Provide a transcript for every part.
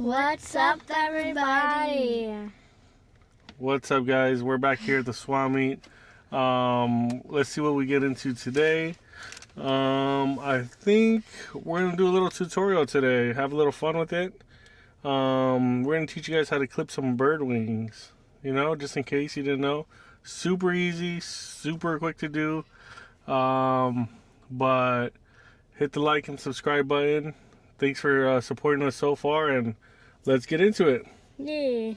What's up, everybody? What's up, guys? We're back here at the Swapmeet. Let's see what we get into today. I think we're gonna do a little tutorial today. Have a little fun with it. We're gonna teach you guys how to clip some bird wings. You know, just in case you didn't know. Super easy, super quick to do. But hit the like and subscribe button. Thanks for supporting us so far, and let's get into it. Yeah.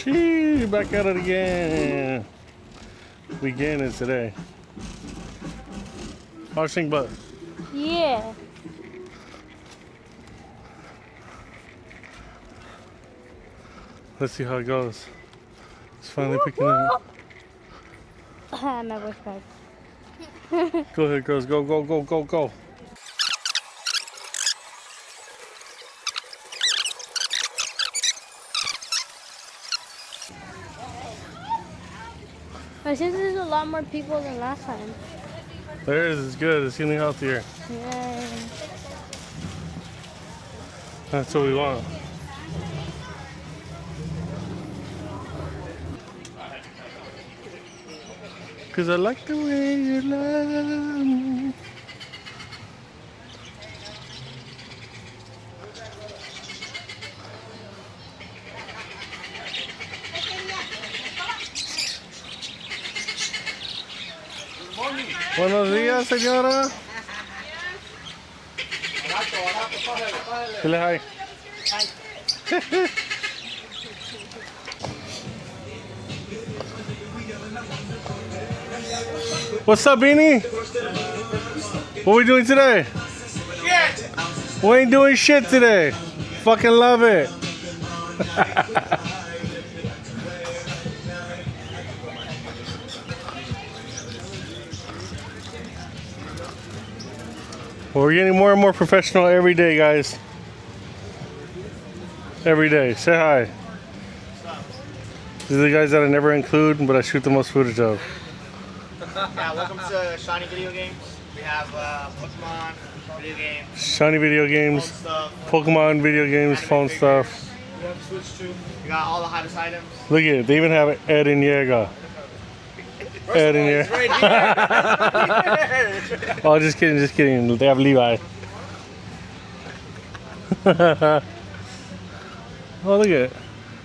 Gee, back at it again. We getting it today. Washing butt. Yeah. Let's see how it goes. It's finally picking up. My voice cracked. Go ahead, girls. Go, go, go, go, go. It seems there's a lot more people than last time. There it is. It's good. It's getting healthier. Yeah. That's what we want. Cause I like the way you love me. Buenos días, señora. Dile hi. What's up, Beanie? What we doing today? Shit! We ain't doing shit today. Fucking love it. We're getting more and more professional every day, guys. Every day. Say hi. These are the guys that I never include, but I shoot the most footage of. Yeah, welcome to Shiny Video Games. We have Pokemon video games, Shiny video phone games, stuff, Pokemon video games, anime phone figures. stuff. We have Switch too. We got all the hottest items. Look at it. They even have Ed and Yega. Ed and It's Yega. right here. Oh, just kidding, just kidding. They have Levi. Oh, look at it.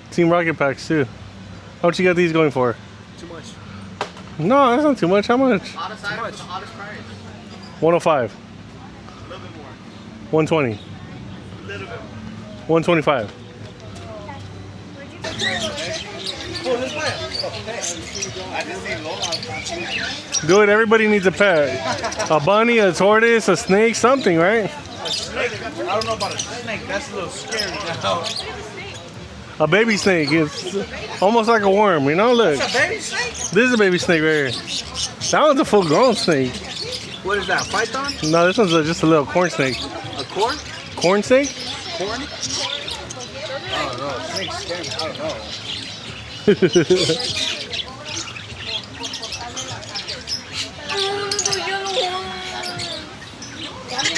Team Rocket Packs, too. How much you got these going for? Too much. No, that's not too much. How much? Hottest items, the hottest price. 105. A little bit more. 120. A little bit more. 125. Oh, this way. I just see Lola. Do it. Everybody needs a pet. A bunny, a tortoise, a snake, something, right? A snake. I don't know about a snake. That's a little scary now. A baby snake. It's almost like a worm, you know? Look. It's a baby snake? This is a baby snake right here. That one's a full-grown snake. What is that? Python? No, this one's just a little corn snake. A corn? Corn snake? Corn? I don't know. Snakes scare me. I don't know.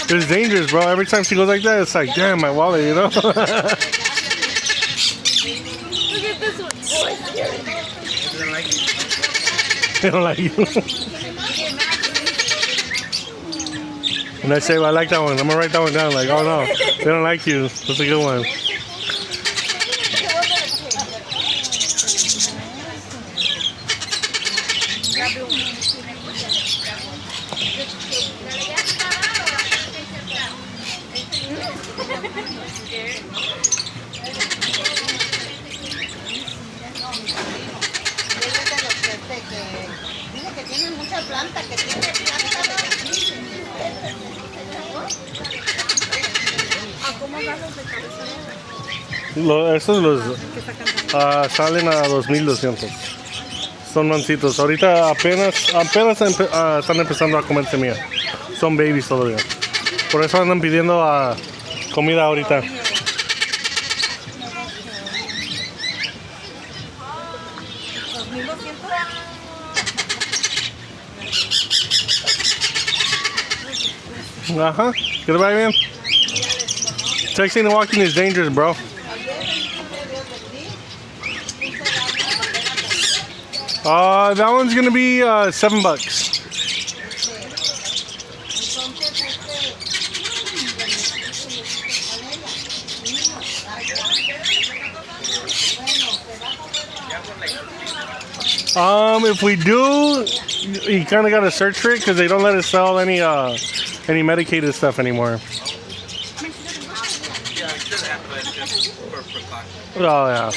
It's dangerous, bro. Every time she goes like that, it's like, damn, my wallet, you know? Look at this one. Oh, it's scary. They don't like you. And I say, well, I like that one. I'm gonna write that one down. Like, oh no, they don't like you. That's a good one. Dice que tienen mucha planta, que tiene planta de... ¿Cómo vas los de cabeza? Estos salen a 2,200. Son mancitos. Ahorita apenas están empezando a comer semilla. Son babies todavía. Por eso andan pidiendo comida ahorita. Ajá. Que te vaya bien. Texting and walking is dangerous, bro. That one's gonna be $7. If we do, you kind of gotta search for it because they don't let us sell any medicated stuff anymore. Oh yeah.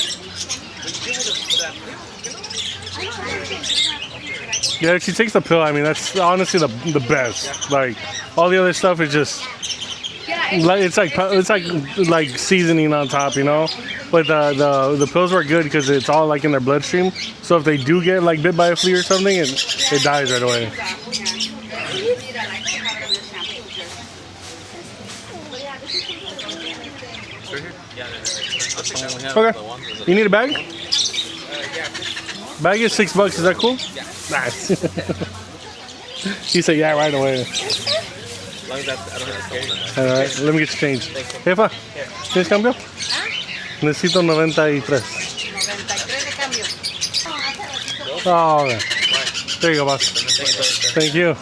Yeah, if she takes the pill, I mean that's honestly the best. Like all the other stuff is just like it's like seasoning on top, you know. But the pills were good because it's all like in their bloodstream. So if they do get like bit by a flea or something, it dies right away. Okay. You need a bag? Bag is $6. Is that cool? Yeah. Nice. He said yeah right away. Alright, let me get you change. Jefa, ¿tienes cambio? Necesito 93. 93 de cambio. Oh, okay. There you go, boss. Thank you.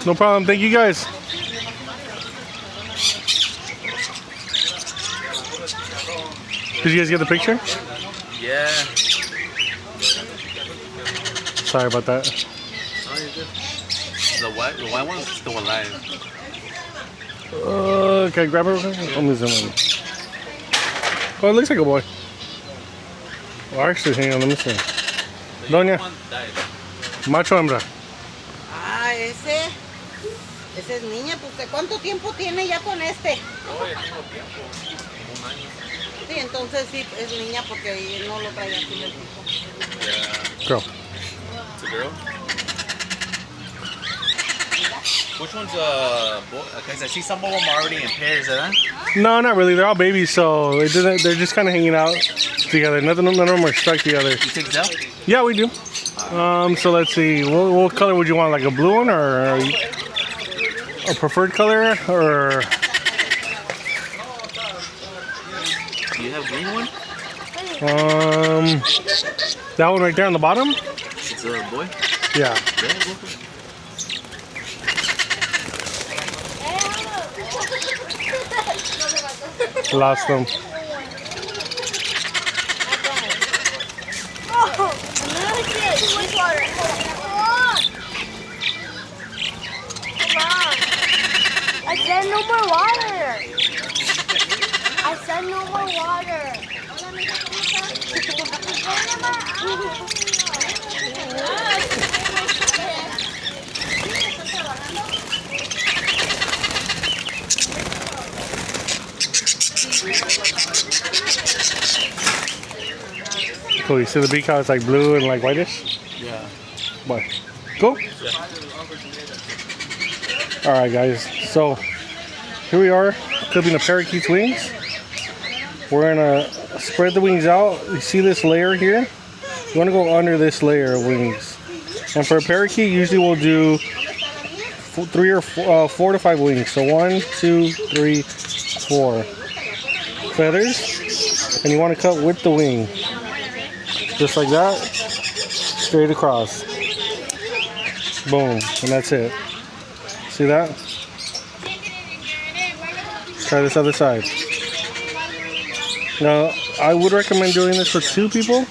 No problem. Thank you, guys. Did you guys get the picture? Yeah. Sorry about that. Oh, you're good. The white one is still alive. Okay, grab it real quick. Let me zoom in. Oh, it looks like a boy. Well, actually, hang on, let me see. Doña, One died. macho hembra. Ah, ese es niña. Pues, ¿cuánto tiempo tiene ya con este? Oh, ya tengo tiempo. Un año. Sí, entonces sí, es niña porque no lo trae aquí el tipo. Yeah. Girl. It's a girl? Which one's boy? Because I see some of them are already in pairs, huh? No, not really. They're all babies, so they're just kind of hanging out together. None of them are stuck together. You take Zell? Yeah, we do. So let's see. What color would you want? Like a blue one or a preferred color? Or Do you have green one? that one right there on the bottom? It's a boy? Yeah. Yeah, go for it. Lost them. I said no more water. I said no more water. Cool. You see the beak how it's like blue and like whitish? Yeah. Boy. Cool. All right, guys. So here we are clipping the parakeet's wings. We're gonna spread the wings out. You see this layer here? You want to go under this layer of wings. And for a parakeet, usually we'll do 4 to 5 wings. So 1, 2, 3, 4 feathers, and you want to cut with the wing, just like that, straight across. Boom, and that's it. See that? Let's try this other side. Now, I would recommend doing this with 2 people.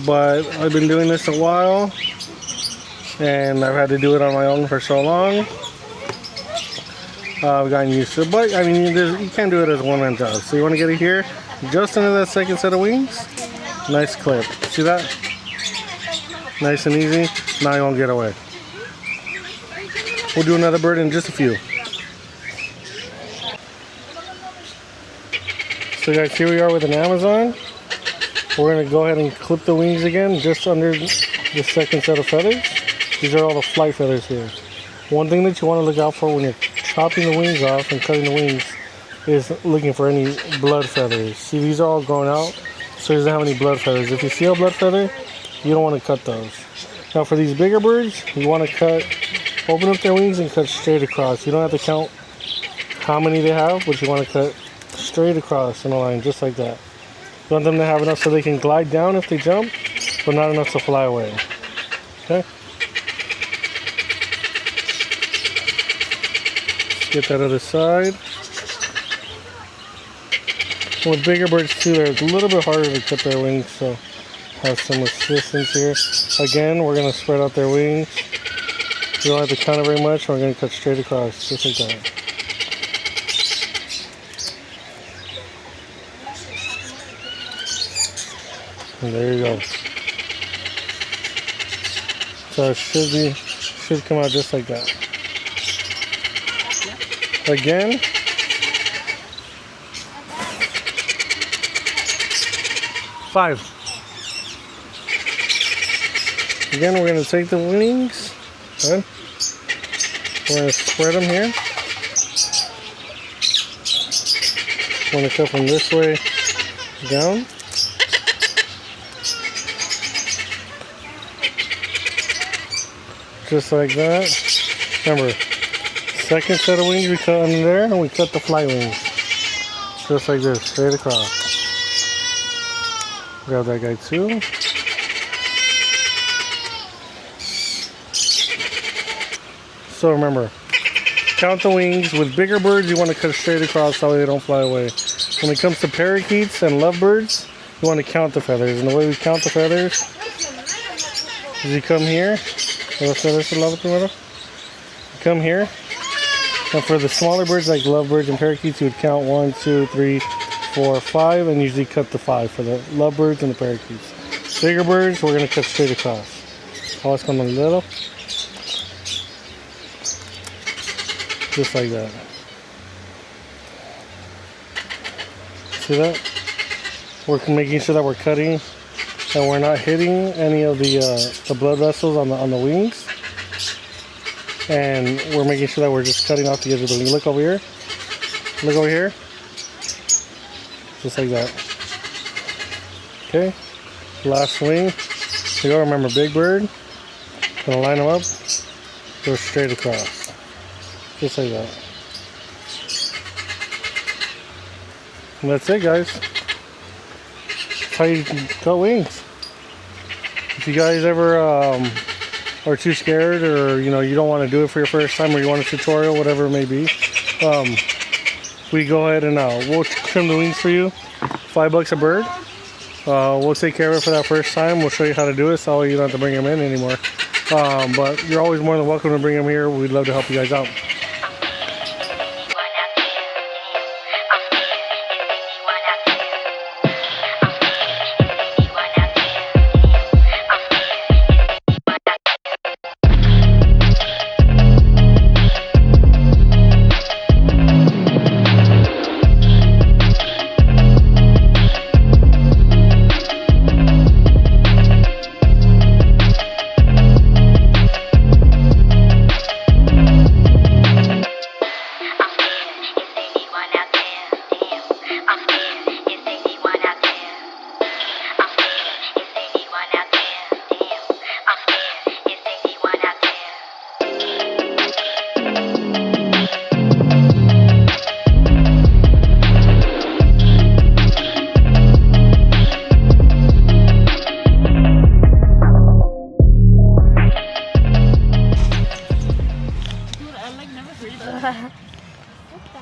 but I've been doing this a while, and I've had to do it on my own for so long. I've gotten used to it, but I mean, you can't do it as a one-man job. So you want to get it here, just under that second set of wings. Nice clip. See that? Nice and easy. Now you won't get away. We'll do another bird in just a few. So guys, here we are with an Amazon. We're going to go ahead and clip the wings again just under the second set of feathers. These are all the flight feathers here. One thing that you want to look out for when you're chopping the wings off and cutting the wings is looking for any blood feathers. See, these are all going out, so it doesn't have any blood feathers. If you see a blood feather, you don't want to cut those. Now for these bigger birds, you want to open up their wings and cut straight across. You don't have to count how many they have, but you want to cut straight across in a line, just like that. You want them to have enough so they can glide down if they jump, but not enough to fly away. Okay? Get that other side. With bigger birds too, they're a little bit harder to cut their wings, so have some assistance here. Again, we're going to spread out their wings. You don't have to count it very much. We're going to cut straight across, just like that. And there you go. So it should come out just like that. Again. Five. Again, we're going to take the wings. Good. We're going to spread them here. We're going to cut from this way down. Just like that. Remember, second set of wings we cut under there, and we cut the flight wings. Just like this, straight across. Grab that guy too. So remember, count the wings. With bigger birds, you want to cut straight across so they don't fly away. When it comes to parakeets and lovebirds, you want to count the feathers. And the way we count the feathers is you come here. You come here. And for the smaller birds like lovebirds and parakeets, you would count 1, 2, 3, 4, 5, and usually cut the 5 for the lovebirds and the parakeets. Bigger birds, we're going to cut straight across. Always come a little. Just like that. See that? We're making sure that we're cutting and we're not hitting any of the blood vessels on the wings. And we're making sure that we're just cutting off the edge of the wing. Look over here. Look over here. Just like that. Okay. Last wing. You go. Remember, big bird. Gonna line them up. Go straight across. Just like that. And that's it, guys. That's how you cut wings. If you guys ever are too scared, or you don't want to do it for your first time, or you want a tutorial, whatever it may be, we go ahead and we'll trim the wings for you. $5 a bird. We'll take care of it for that first time. We'll show you how to do it, so you don't have to bring them in anymore. But you're always more than welcome to bring them here. We'd love to help you guys out.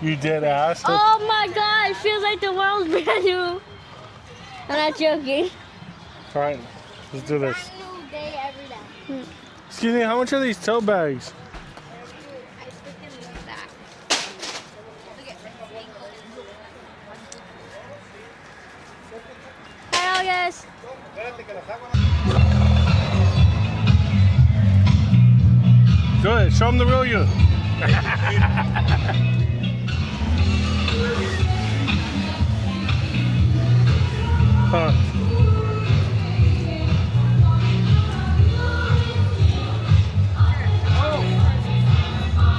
You dead ass. Oh my god, it feels like the world's brand new. I'm not joking. Alright, Let's do this. New day every day. Excuse me, how much are these tote bags? I freaking love that. Hi, August. Go ahead, show them the real you. Huh.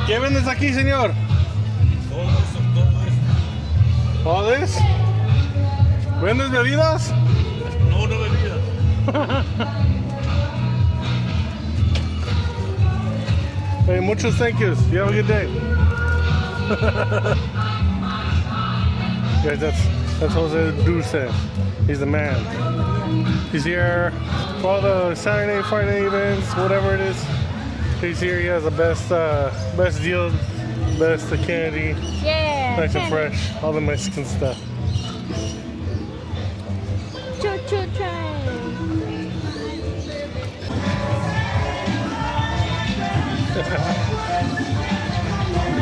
¿Qué vendes aquí, señor? All this? ¿Vendes bebidas? No, no bebida. Hey, muchos thank yous. You have a good day. Guys, that's Jose Dulce. He's the man. He's here for all the Saturday, Friday events, whatever it is. He's here. He has the best deal, best candy, Yeah. nice and fresh, all the Mexican stuff. Choo choo train.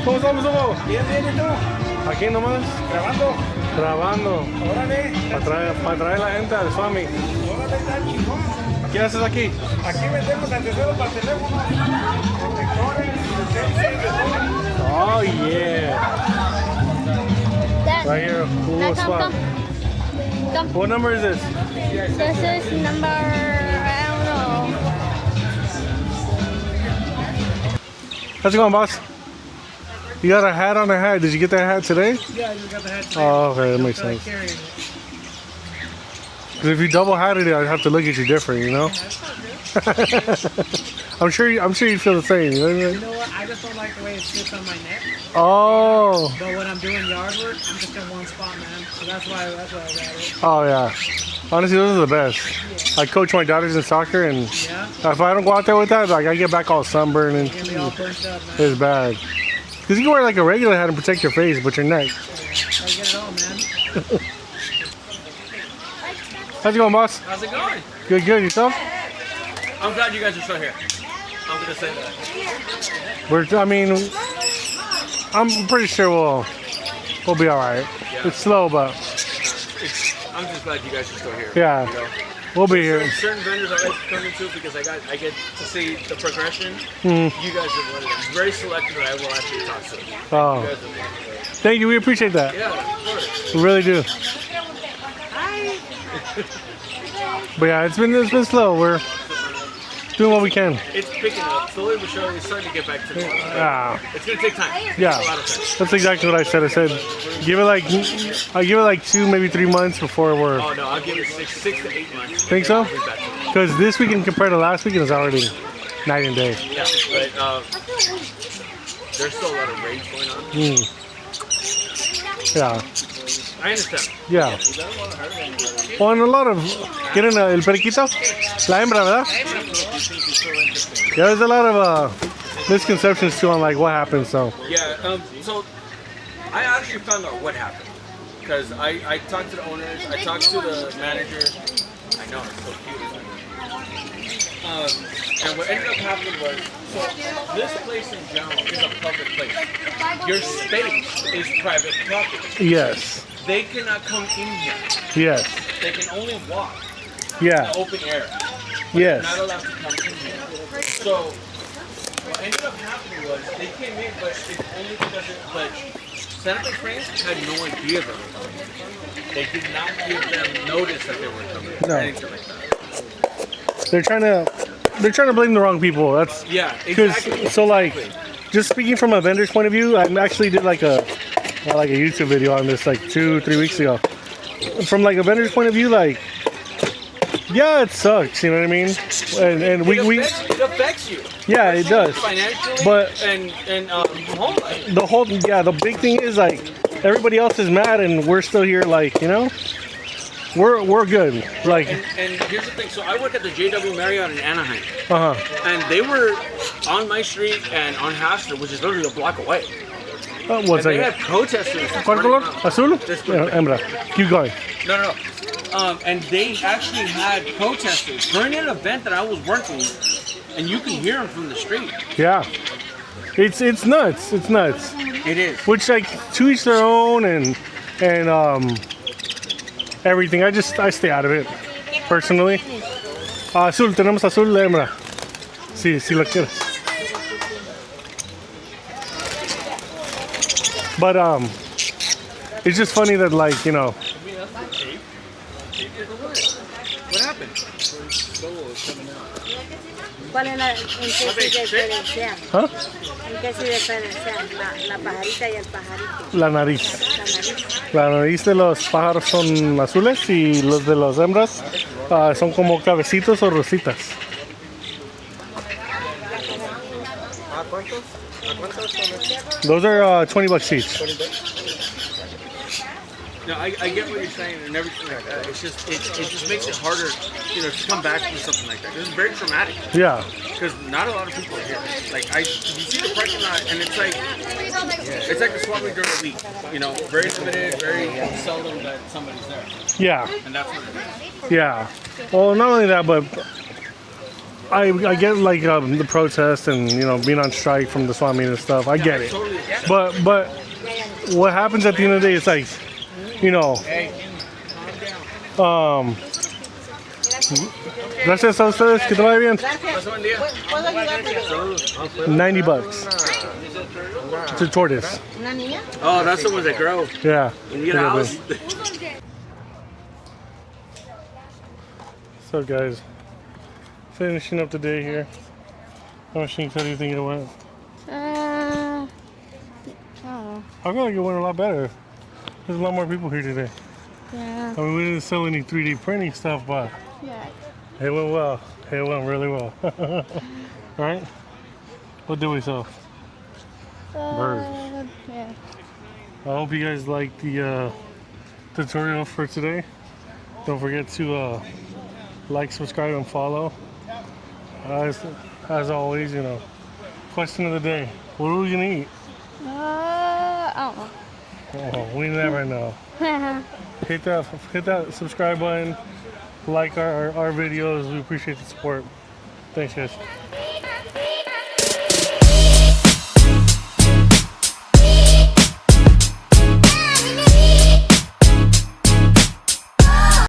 ¿Cómo estamos, Hugo? Bien, bien, ¿y tú? Aquí nomás, Grabando. grabando, Órale. para traer la gente al Swami. Órale, está chingón. ¿Qué haces aquí? Aquí vendemos accesorios para teléfonos, protectores, licencias, de todo. Oh, yeah. That, Right here, now Hugo come, Swap. come. What number is this? This is number, I don't know. How's it going, boss? You got a hat on a hat. Did you get that hat today? Yeah, you got the hat today. Oh, okay, that makes sense. Carrying it. Because if you double hatted it, I'd have to look at you different, you know? I'm sure you'd feel the same. You know what I mean? You know what? I just don't like the way it sits on my neck. Oh, But when I'm doing yard work, I'm just in one spot, man. So that's why I got it. oh yeah. Honestly, those are the best. I coach my daughters in soccer, and Yeah. if I don't go out there with that, like I get back all sunburned and Get me all burnt up, man. it's bad. Because you can wear like a regular hat and protect your face, but your neck. I get it all, man. How's it going, boss? How's it going? Good, good. Yourself? I'm glad you guys are still here. I'm gonna say that. I mean, I'm pretty sure we'll be all right. Yeah. It's slow, but I'm just glad you guys are still here. yeah, You know? we'll be here. Certain vendors I like to come into because I get to see the progression. Mhm. You guys are one of them. Very selective that I will actually talk to. You Oh, guys are one of them. thank you. We appreciate that. Yeah, of course. We really do. But yeah, it's been slow. We're doing what we can. It's picking up. Slowly but surely, it's starting to get back to normal. Yeah, It's gonna take time. yeah. A lot of time. That's exactly what I said. I said, I give it like 2, maybe 3 months before we're. Oh no, I'll give it 6 to 8 months. Think so? We'll be back to normal. Because this weekend compared to last weekend is already night and day. Yeah, but there's still a lot of rage going on. Mm. Yeah, I understand. yeah. Well, and a lot of ¿quieren el periquito? La hembra, ¿verdad? Yeah, there's a lot of misconceptions too on like what happened. So Yeah, so I actually found out what happened. Because I talked to the owners, I talked to the manager. I know, it's so cute. And what ended up happening was, so this place in general is a public place. Your space is private property. yes, They cannot come in here. yes, They can only walk yeah, in the open air. Not yes, allowed to come in here. So what ended up happening was they came in, but it's only because Santa Fe Springs had no idea they were coming. They did not give them notice that they were coming. No. Or anything like that. they're trying to blame the wrong people. That's Yeah, because exactly. so like just speaking from a vendor's point of view, I actually did like a YouTube video on this like 2-3 weeks ago. From like a vendor's point of view, like yeah, it sucks. You know what I mean? And It affects you. yeah, it does. Financially, But- and home life. The big thing is like everybody else is mad and we're still here. Like you know, we're good. Like And here's the thing. So I work at the JW Marriott in Anaheim, uh-huh. and they were on my street and on Hastert, which is literally a block away. One And they second. had protesters. ¿Cuál running color? around. Azul? This Yeah, one. hembra. Keep going. No. And they actually had protesters during an event that I was working, and you can hear them from the street. Yeah. It's nuts. It's nuts. It is. Which, like, to each their own, and everything. I stay out of it personally. Azul, tenemos azul hembra. Sí, sí lo quieres. But it's just funny that, like, you know. What happened? ¿Cuál es en qué se diferencian? ¿Ah? ¿En qué se diferencian la pajarita y el pajarito? La nariz. La nariz. La nariz de los pájaros son azules y los de las hembras son como cabecitos o rositas. Those are $20 each. No, I get what you're saying and everything like that. It's just it just makes it harder, you know, to come back from something like that. It's very traumatic. Yeah. Because not a lot of people are here. Like you see the parking lot, and it's like the Swapmeet during the week. You know, very limited, very seldom that somebody's there. Yeah. And that's what it is. Yeah. Well, not only that, but I get like the protest and, you know, being on strike from the Swapmeet and stuff. I get it. Totally get it. But what happens at the end of the day, it's like, you know, gracias a ustedes, que te vaya bien. ¿Puedo ayudarte? $90. It's a tortoise. ¿Una niña? Oh, that's the ones that grow. Yeah. When you get a house. So guys, finishing up the day here. How do you think it went? I don't know. I feel like it went a lot better. There's a lot more people here today. Yeah. I mean, we didn't sell any 3D printing stuff, but Yeah. it went well. It went really well. Right? What did we sell? Birds. Yeah. I hope you guys liked the tutorial for today. Don't forget to like, subscribe, and follow. As always, you know, question of the day: what are we gonna eat? I don't know. Oh, we never know. Hit that subscribe button. Like our videos. We appreciate the support. Thanks, guys.